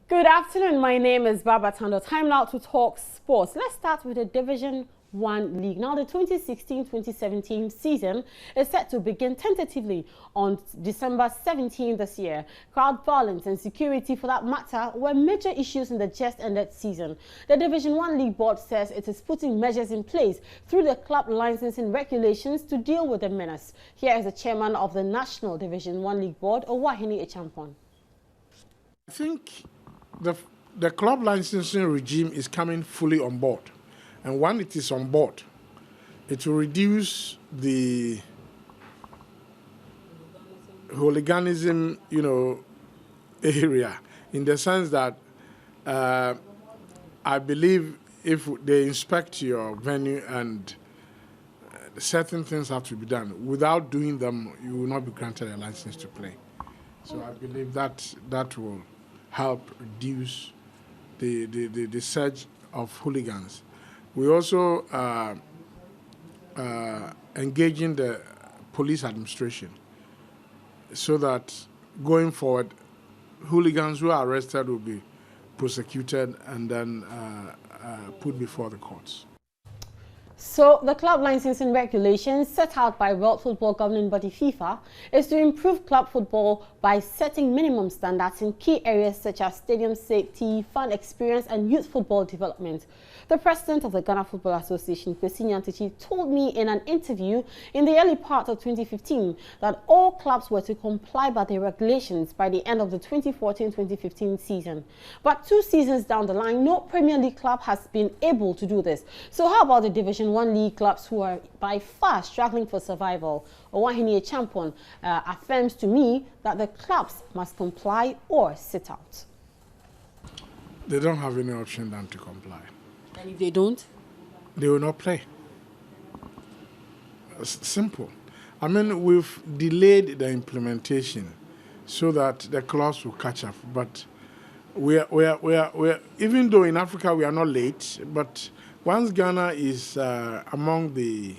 Good afternoon. My name is Baba Tando. Time now to talk sports. Let's start with the Division 1 League. Now, the 2016-2017 season is set to begin tentatively on December 17 this year. Crowd violence and security, for that matter, were major issues in the just ended season. The Division 1 League Board says it is putting measures in place through the club licensing regulations to deal with the menace. Here is the chairman of the National Division 1 League Board, Owahini Echampon. I think the club licensing regime is coming fully on board. And when it is on board, it will reduce the hooliganism, area, in the sense that I believe if they inspect your venue and certain things have to be done, without doing them, you will not be granted a license to play. So I believe that will help reduce the surge of hooligans. We also engaging the police administration so that going forward, hooligans who are arrested will be prosecuted and then put before the courts. So, the club licensing regulations set out by World Football Governing Body FIFA is to improve club football by setting minimum standards in key areas such as stadium safety, fan experience and youth football development. The president of the Ghana Football Association, Kwesi Nyantakyi, told me in an interview in the early part of 2015 that all clubs were to comply by the regulations by the end of the 2014-2015 season. But 2 seasons down the line, no Premier League club has been able to do this. So how about the Division 1 League clubs who are by far struggling for survival? Owahini Echampon affirms to me that the clubs must comply or sit out. They don't have any option than to comply. And if they don't? They will not play. It's simple. I mean, we've delayed the implementation so that the clubs will catch up. But we are even though in Africa we are not late, but once Ghana is among the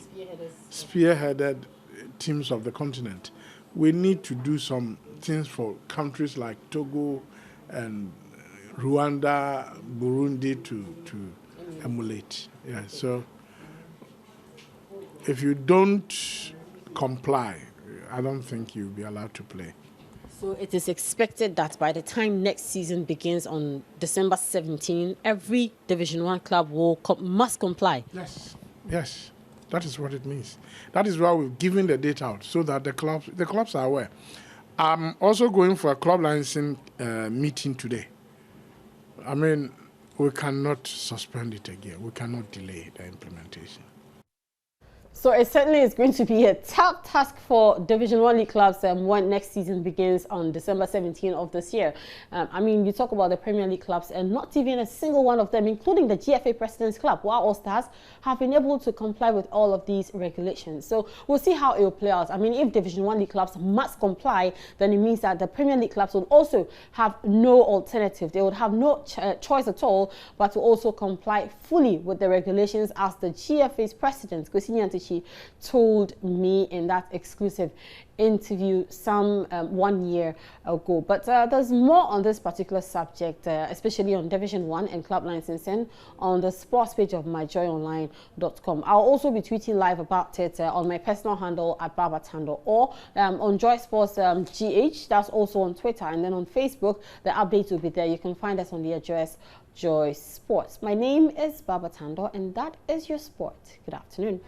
spearheaded teams of the continent, we need to do some things for countries like Togo and Rwanda, Burundi to emulate. Yeah, so if you don't comply, I don't think you'll be allowed to play. So it is expected that by the time next season begins on December 17, every Division 1 club must comply. Yes, that is what it means. That is why we've given the date out so that the clubs are aware. I'm also going for a club licensing meeting today. I mean, we cannot suspend it again. We cannot delay the implementation. So it certainly is going to be a tough task for Division 1 League clubs when next season begins on December 17 of this year. I mean, you talk about the Premier League clubs and not even a single one of them, including the GFA President's Club, Wa All Stars, have been able to comply with all of these regulations. So we'll see how it will play out. I mean, if Division 1 League clubs must comply, then it means that the Premier League clubs would also have no alternative. They would have no choice at all but to also comply fully with the regulations, as the GFA's president, Kwesi Nyantakyi, told me in that exclusive interview some 1 year ago. But there's more on this particular subject, especially on Division 1 and club licensing, on the sports page of myjoyonline.com. I'll also be tweeting live about it on my personal handle at Babatando, or on Joy Sports GH, that's also on Twitter, and then on Facebook the update will be there. You can find us on the address Joy Sports. My name is Baba Tando, and that is your sport. Good afternoon.